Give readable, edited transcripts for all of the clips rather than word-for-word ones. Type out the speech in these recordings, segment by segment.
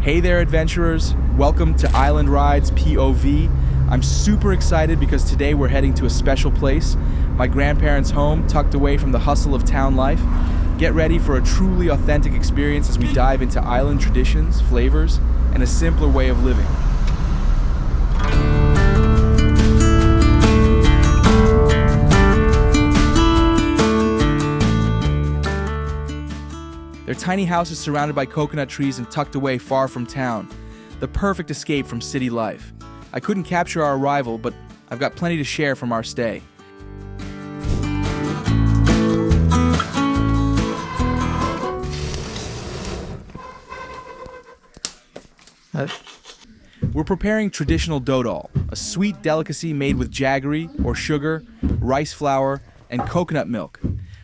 Hey there, adventurers. Welcome to Island Rides POV. I'm super excited because today we're heading to a special place, my grandparents' home tucked away from the hustle of town life. Get ready for a truly authentic experience as we dive into island traditions, flavors, and a simpler way of living. Their tiny house is surrounded by coconut trees and tucked away far from town. The perfect escape from city life. I couldn't capture our arrival, but I've got plenty to share from our stay. We're preparing traditional Dodol, a sweet delicacy made with jaggery, or sugar, rice flour, and coconut milk.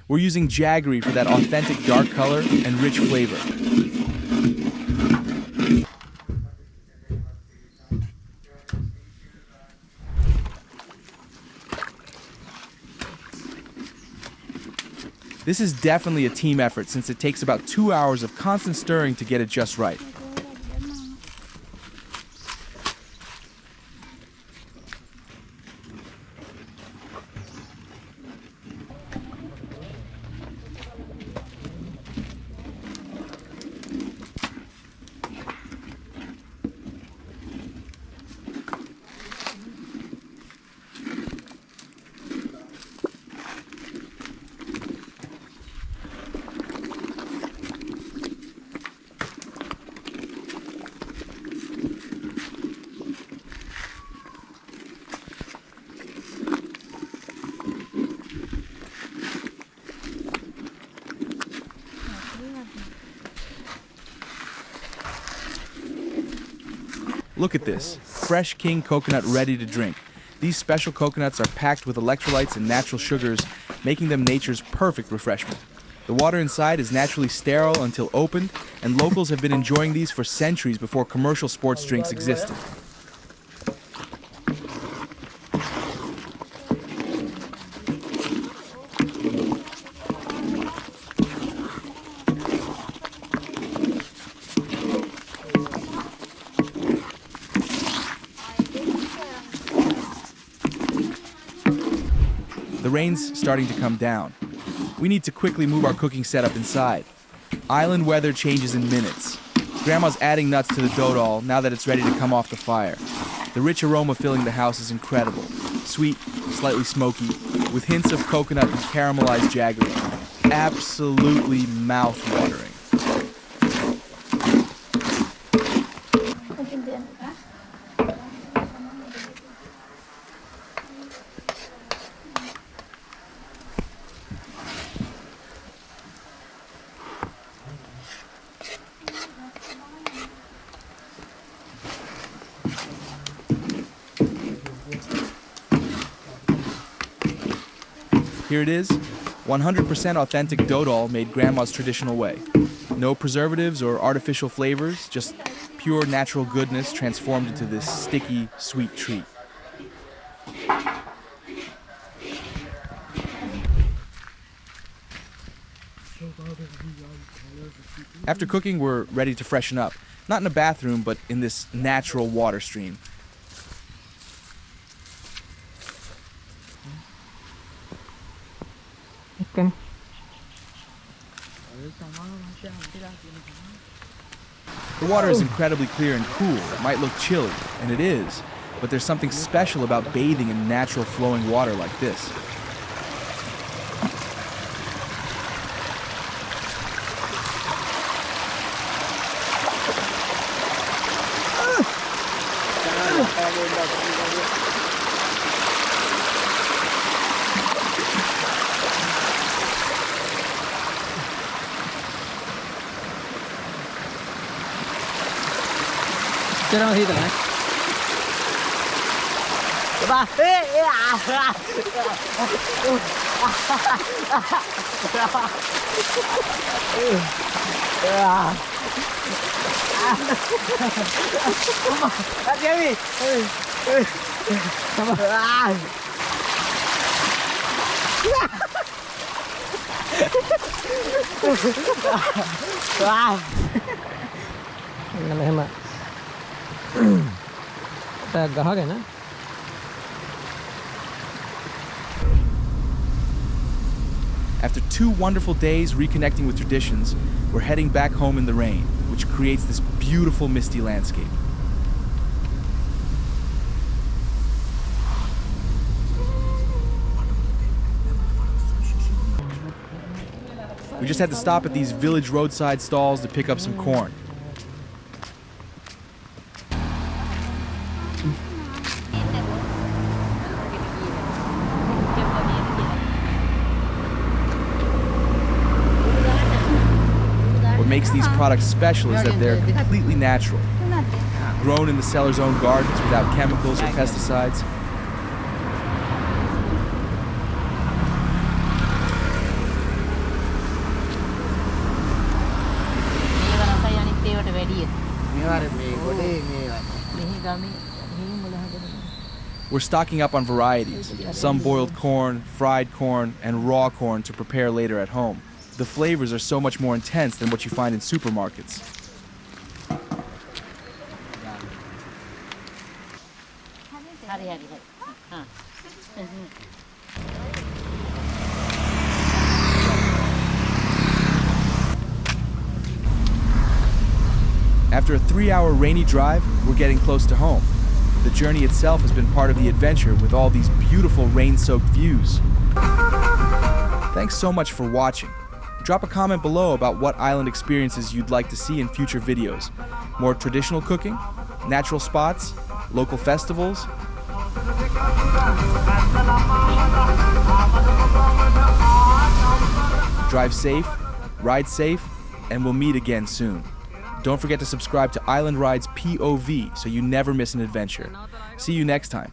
We're using jaggery for that authentic dark color and rich flavor. This is definitely a team effort since it takes about 2 hours of constant stirring to get it just right. Look at this, fresh king coconut ready to drink. These special coconuts are packed with electrolytes and natural sugars, making them nature's perfect refreshment. The water inside is naturally sterile until opened, and locals have been enjoying these for centuries before commercial sports drinks existed. The rain's starting to come down. We need to quickly move our cooking setup inside. Island weather changes in minutes. Grandma's adding nuts to the Dodol now that it's ready to come off the fire. The rich aroma filling the house is incredible. Sweet, slightly smoky, with hints of coconut and caramelized jaggery. Absolutely mouth-watering. Here it is, 100% authentic Dodol made Grandma's traditional way. No preservatives or artificial flavors, just pure natural goodness transformed into this sticky, sweet treat. After cooking, we're ready to freshen up. Not in a bathroom, but in this natural water stream. The water is incredibly clear and cool. It might look chilly, and it is, but there's something special about bathing in natural flowing water like this. Cho nó thi từ này. Ba. මෙහෙම ගහගෙන After 2 wonderful days reconnecting with traditions, we're heading back home in the rain, which creates this beautiful misty landscape. We just had to stop at these village roadside stalls to pick up some corn. What makes these products special is that they're completely natural, grown in the seller's own gardens without chemicals or pesticides. We're stocking up on varieties, some boiled corn, fried corn, and raw corn to prepare later at home. The flavors are so much more intense than what you find in supermarkets. After a 3-hour rainy drive, we're getting close to home. The journey itself has been part of the adventure with all these beautiful rain-soaked views. Thanks so much for watching. Drop a comment below about what island experiences you'd like to see in future videos. More traditional cooking, natural spots, local festivals. Drive safe, ride safe, and we'll meet again soon. Don't forget to subscribe to Island Rides POV so you never miss an adventure. See you next time.